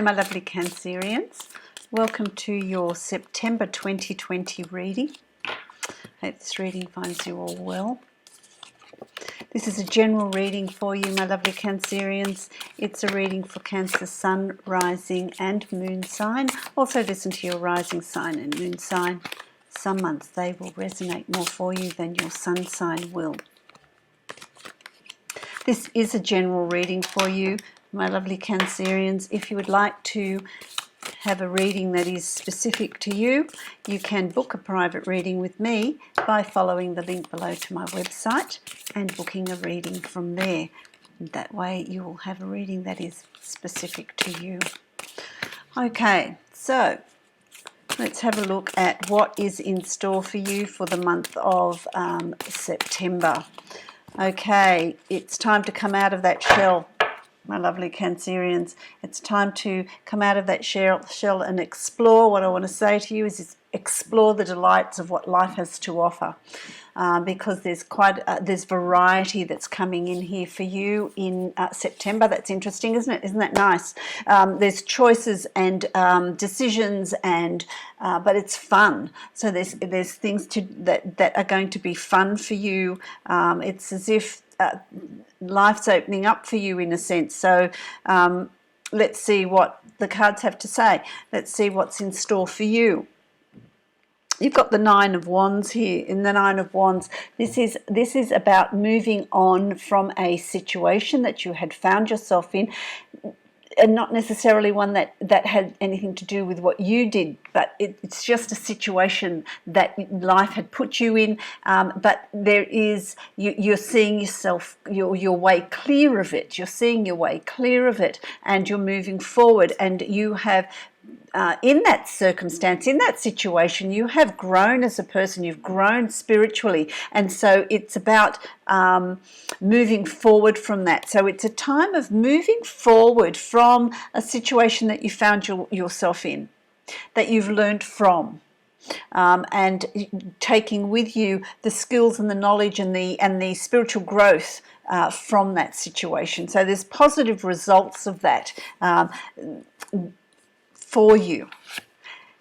My lovely Cancerians, welcome to your September 2020 reading. Hope this reading finds you all well. This is a general reading for you, my lovely Cancerians. It's a reading for Cancer Sun, Rising and Moon sign. Also listen to your rising sign and moon sign. Some months they will resonate more for you than your sun sign will. This is a general reading for you, my lovely Cancerians. If you would like to have a reading that is specific to you, you can book a private reading with me by following the link below to my website and booking a reading from there. That way you will have a reading that is specific to you. Okay, so let's have a look at what is in store for you for the month of September. Okay, it's time to come out of that shell, my lovely Cancerians. It's time to come out of that shell and explore. What I want to say to you is explore the delights of what life has to offer, because there's variety that's coming in here for you in September. That's interesting, isn't it? Isn't that nice? There's choices and decisions, and but it's fun. So there's things that are going to be fun for you. It's as if life's opening up for you in a sense. So let's see what the cards have to say. Let's see what's in store for you. You've got the Nine of Wands here. In the Nine of Wands, this is about moving on from a situation that you had found yourself in, and not necessarily one that had anything to do with what you did, but it's just a situation that life had put you in. But there is, you're seeing yourself, your way clear of it. You're seeing your way clear of it, and you're moving forward. And you have, in that circumstance, in that situation, you have grown as a person. You've grown spiritually, and so it's about moving forward from that. So it's a time of moving forward from a situation that you found yourself in, that you've learned from, and taking with you the skills and the knowledge and the spiritual growth from that situation. So there's positive results of that for you.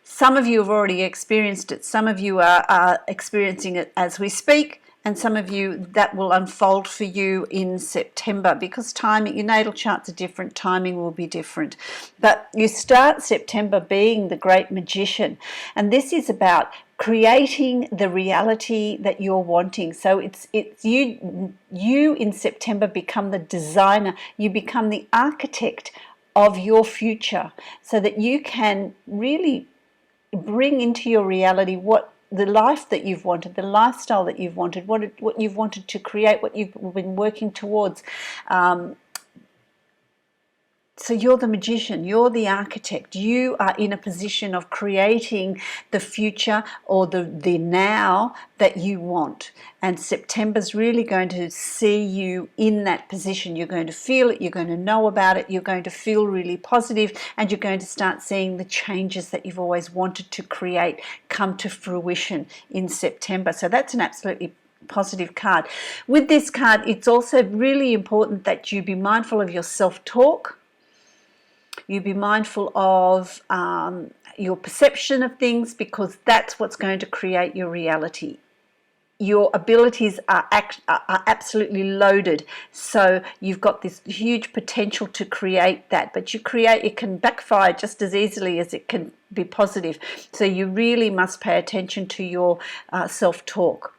Some of you have already experienced it. Some of you are experiencing it as we speak, and some of you, that will unfold for you in September, because timing, your natal charts are different, timing will be different. But you start September being the great magician, and this is about creating the reality that you're wanting. So it's you in September become the designer, you become the architect of your future, so that you can really bring into your reality what the life that you've wanted, the lifestyle that you've wanted, what you've wanted to create, what you've been working towards. So you're the magician, you're the architect. You are in a position of creating the future, or the now that you want. And September's really going to see you in that position. You're going to feel it, you're going to know about it, you're going to feel really positive, and you're going to start seeing the changes that you've always wanted to create come to fruition in September. So that's an absolutely positive card. With this card, it's also really important that you be mindful of your self-talk. You be mindful of your perception of things, because that's what's going to create your reality. Your abilities are absolutely loaded, so you've got this huge potential to create that. But it can backfire just as easily as it can be positive. So you really must pay attention to your self-talk,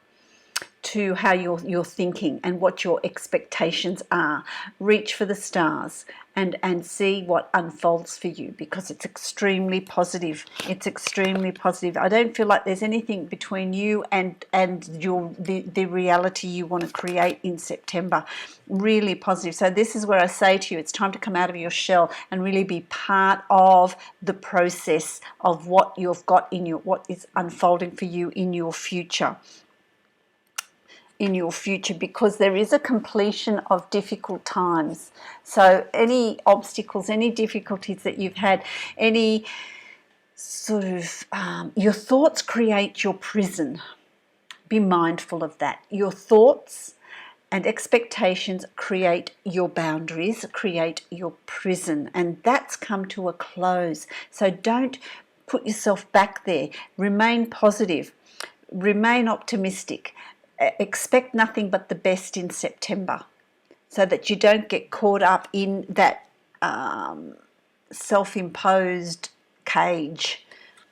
to how you're thinking and what your expectations are. Reach for the stars and see what unfolds for you, because it's extremely positive. It's extremely positive. I don't feel like there's anything between you and the reality you want to create in September. Really positive. So this is where I say to you, it's time to come out of your shell and really be part of the process of what you've got in what is unfolding for you in your future. Because there is a completion of difficult times. So any obstacles, any difficulties that you've had, any sort of your thoughts create your prison. Be mindful of that. Your thoughts And expectations create your boundaries, create your prison, and that's come to a close. So don't put yourself back there. Remain positive, remain optimistic, expect nothing but the best in September, so that you don't get caught up in that self-imposed cage.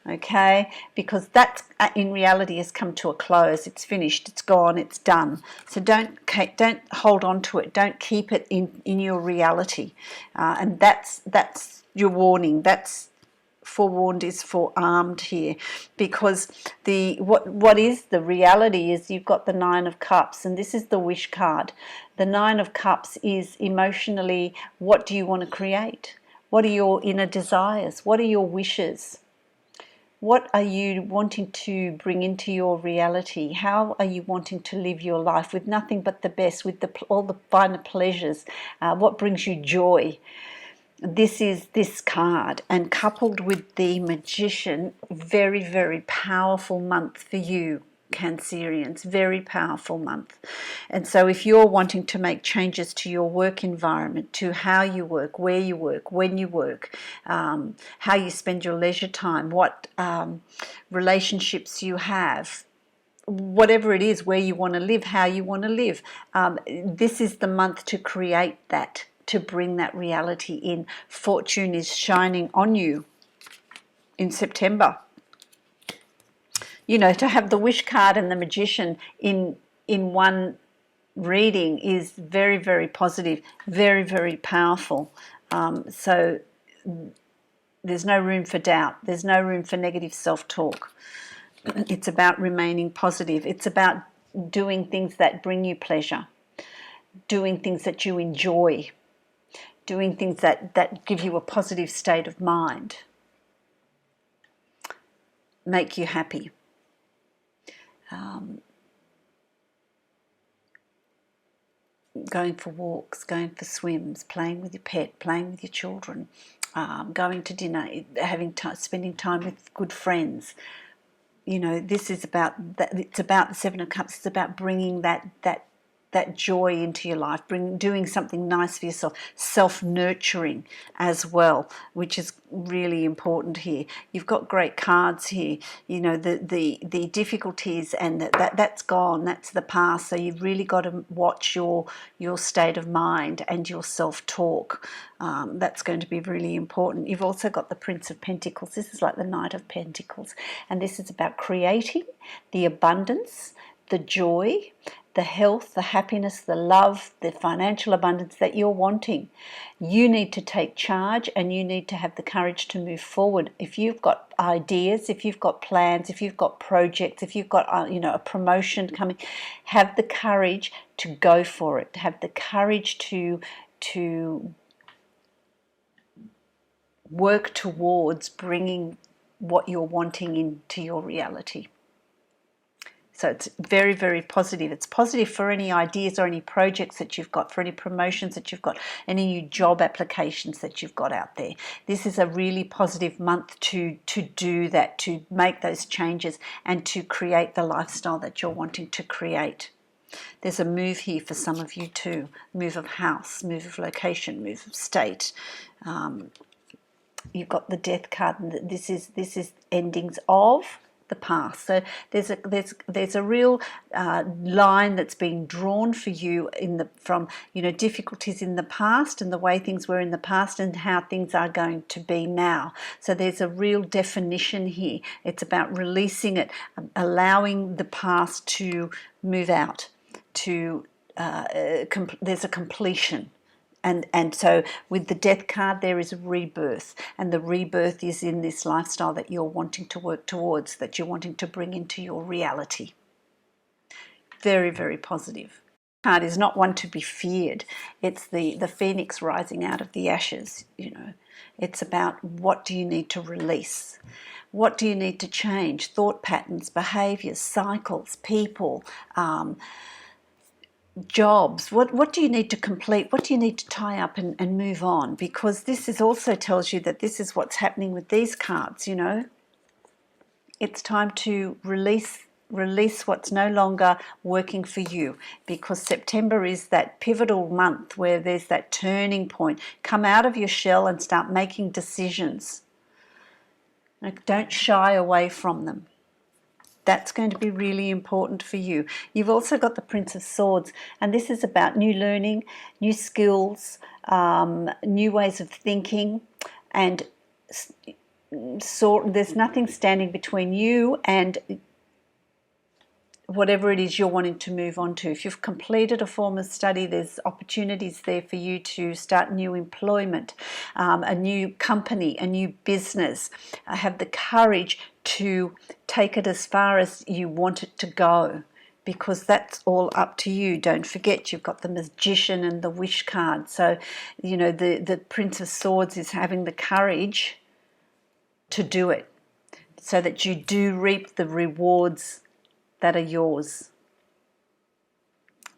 Okay, because that in reality has come to a close. It's finished, it's gone, it's done. So don't hold on to it, don't keep it in your reality. And that's your warning. That's forewarned is forearmed here, because what is the reality is you've got the Nine of Cups, and this is the wish card. The Nine of Cups is emotionally, what do you want to create? What are your inner desires? What are your wishes? What are you wanting to bring into your reality? How are you wanting to live your life with nothing but the best, with all the finer pleasures? What brings you joy? This is this card, and coupled with the Magician, very, very powerful month for you, Cancerians, very powerful month. And so if you're wanting to make changes to your work environment, to how you work, where you work, when you work, how you spend your leisure time, what relationships you have, whatever it is, where you want to live, how you want to live, this is the month to create that, to bring that reality in. Fortune is shining on you in September. You know, to have the wish card and the Magician in one reading is very, very positive, very, very powerful. So there's no room for doubt. There's no room for negative self-talk. It's about remaining positive. It's about doing things that bring you pleasure, doing things that you enjoy, doing things that give you a positive state of mind, make you happy. Going for walks, going for swims, playing with your pet, playing with your children, going to dinner, spending time with good friends. You know, this is about that. It's about the Seven of Cups. It's about bringing that joy into your life, doing something nice for yourself, self-nurturing as well, which is really important here. You've got great cards here. You know, the difficulties, and that's gone, that's the past. So you've really got to watch your state of mind and your self-talk. That's going to be really important. You've also got the Prince of Pentacles. This is like the Knight of Pentacles, and this is about creating the abundance, the joy, the health, the happiness, the love, the financial abundance that you're wanting. You need to take charge, and you need to have the courage to move forward. If you've got ideas, if you've got plans, if you've got projects, if you've got a promotion coming, have the courage to go for it. Have the courage to work towards bringing what you're wanting into your reality. So it's very, very positive. It's positive for any ideas or any projects that you've got, for any promotions that you've got, any new job applications that you've got out there. This is a really positive month to do that, to make those changes and to create the lifestyle that you're wanting to create. There's a move here for some of you too. Move of house, move of location, move of state. You've got the Death card, and this is endings of the past. So there's a real line that's being drawn for you from difficulties in the past and the way things were in the past and how things are going to be now. So there's a real definition here. It's about releasing it, allowing the past to move out. There's a completion. And so with the Death card, there is a rebirth, and the rebirth is in this lifestyle that you're wanting to work towards, that you're wanting to bring into your reality. Very, very positive. The card is not one to be feared. It's the phoenix rising out of the ashes. It's about, what do you need to release? What do you need to change? Thought patterns, behaviors, cycles, people, jobs. What do you need to complete? What do you need to tie up and move on? Because this also tells you that this is what's happening with these cards. It's time to release Release what's no longer working for you, because September is that pivotal month where there's that turning point. Come out of your shell and start making decisions. Like, don't shy away from them. That's going to be really important for you. You've also got the Prince of Swords, and this is about new learning, new skills, new ways of thinking, and there's nothing standing between you and whatever it is you're wanting to move on to. If you've completed a form of study, there's opportunities there for you to start new employment, a new company, a new business. Have the courage to take it as far as you want it to go, because that's all up to you. Don't forget, you've got the Magician and the Wish card. So, you know, the Prince of Swords is having the courage to do it so that you do reap the rewards that are yours,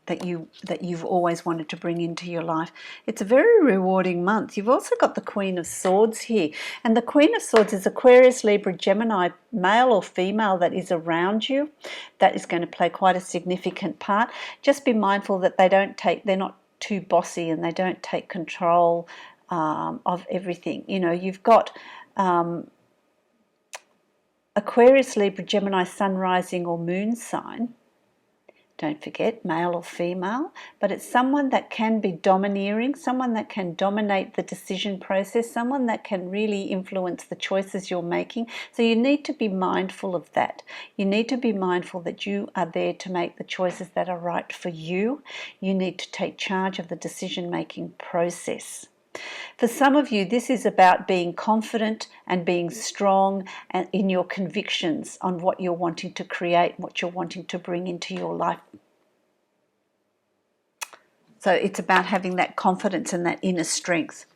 that you've always wanted to bring into your life. It's a very rewarding month. You've also got the Queen of Swords here, and the Queen of Swords is Aquarius, Libra, Gemini, male or female that is around you. That is going to play quite a significant part. Just be mindful that they're not too bossy, and they don't take control of everything. You know, you've got Aquarius, Libra, Gemini, sun, rising or moon sign. Don't forget, male or female, but it's someone that can be domineering, someone that can dominate the decision process, someone that can really influence the choices you're making. So you need to be mindful of that. You need to be mindful that you are there to make the choices that are right for you. You need to take charge of the decision-making process. For some of you, this is about being confident and being strong and in your convictions on what you're wanting to create, what you're wanting to bring into your life. So it's about having that confidence and that inner strength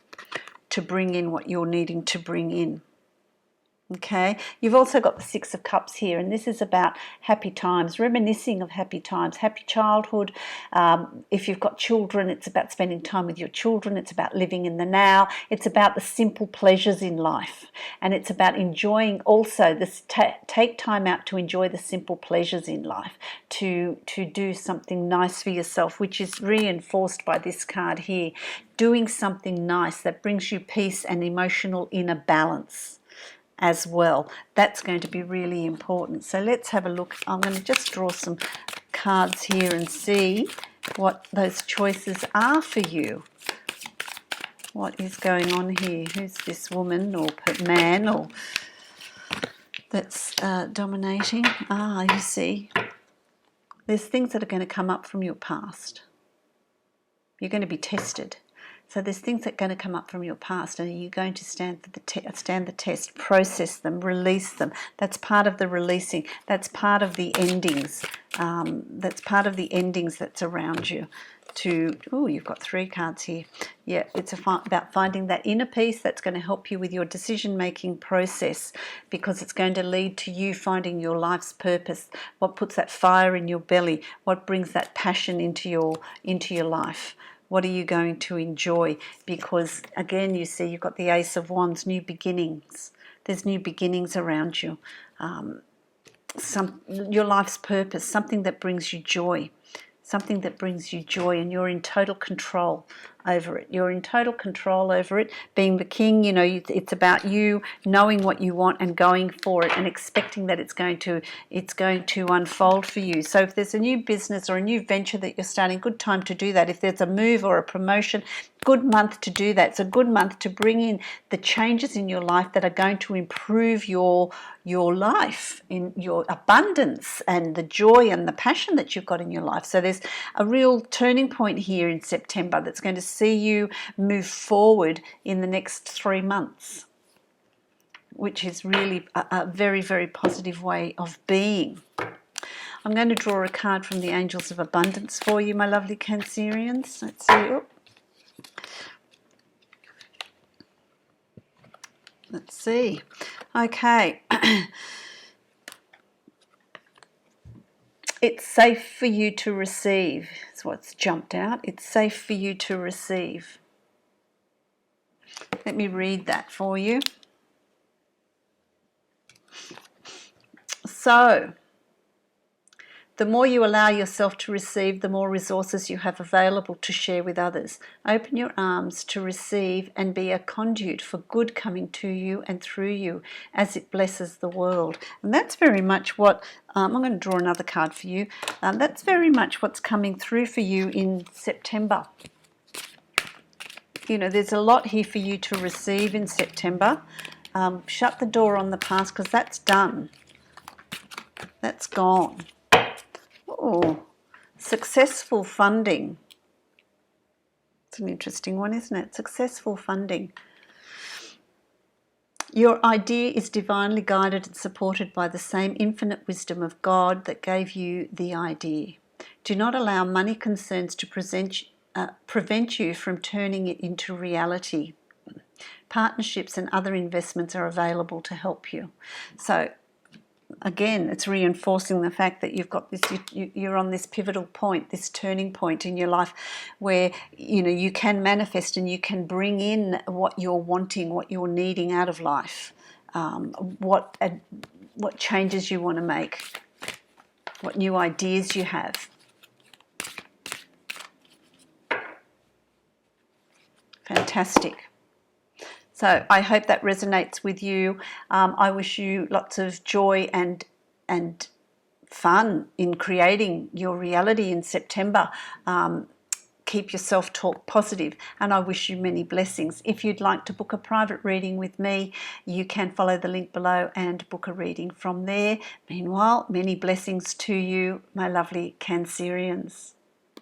to bring in what you're needing to bring in. Okay, you've also got the Six of Cups here, and this is about happy times, reminiscing of happy times, happy childhood. If you've got children, it's about spending time with your children. It's about living in the now. It's about the simple pleasures in life, and it's about enjoying also this. Take time out to enjoy the simple pleasures in life, to do something nice for yourself, which is reinforced by this card here. Doing something nice that brings you peace and emotional inner balance as well. That's going to be really important. So let's have a look. I'm going to just draw some cards here and see what those choices are for you. What is going on here? Who's this woman or man or that's dominating? You see, there's things that are going to come up from your past. You're going to be tested. So there's things that are going to come up from your past, and you're going to stand the test, process them, release them. That's part of the releasing. That's part of the endings. That's part of the endings that's around you. You've got 3 cards here. Yeah, it's about finding that inner peace that's going to help you with your decision-making process, because it's going to lead to you finding your life's purpose. What puts that fire in your belly? What brings that passion into your life? What are you going to enjoy? Because again, you see, you've got the Ace of Wands, new beginnings. There's new beginnings around you. Your life's purpose, something that brings you joy. Something that brings you joy, and you're in total control over it. You're in total control over it. Being the king, you know, it's about you knowing what you want and going for it and expecting that it's going to unfold for you. So if there's a new business or a new venture that you're starting, good time to do that. If there's a move or a promotion, good month to do that. It's a good month to bring in the changes in your life that are going to improve your life, in your abundance and the joy and the passion that you've got in your life. So there's a real turning point here in September that's going to see you move forward in the next 3 months, which is really a very, very positive way of being. I'm going to draw a card from the Angels of Abundance for you, my lovely Cancerians. Let's see. Let's see. Okay. It's safe for you to receive. That's what's jumped out. It's safe for you to receive. Let me read that for you. So, The more you allow yourself to receive, the more resources you have available to share with others. Open your arms to receive and be a conduit for good coming to you and through you as it blesses the world. And that's very much what, I'm going to draw another card for you. That's very much what's coming through for you in September. You know, there's a lot here for you to receive in September. Shut the door on the past because that's done. That's gone. Oh, successful funding. It's an interesting one, isn't it? Successful funding. Your idea is divinely guided and supported by the same infinite wisdom of God that gave you the idea. Do not allow money concerns to prevent you from turning it into reality. Partnerships and other investments are available to help you. So again, it's reinforcing the fact that you've got this, you're on this pivotal point, this turning point in your life where, you know, you can manifest and you can bring in what you're wanting, what you're needing out of life, what changes you want to make, what new ideas you have. Fantastic. So I hope that resonates with you. I wish you lots of joy and fun in creating your reality in September. Keep your self-talk positive, and I wish you many blessings. If you'd like to book a private reading with me, you can follow the link below and book a reading from there. Meanwhile, many blessings to you, my lovely Cancerians.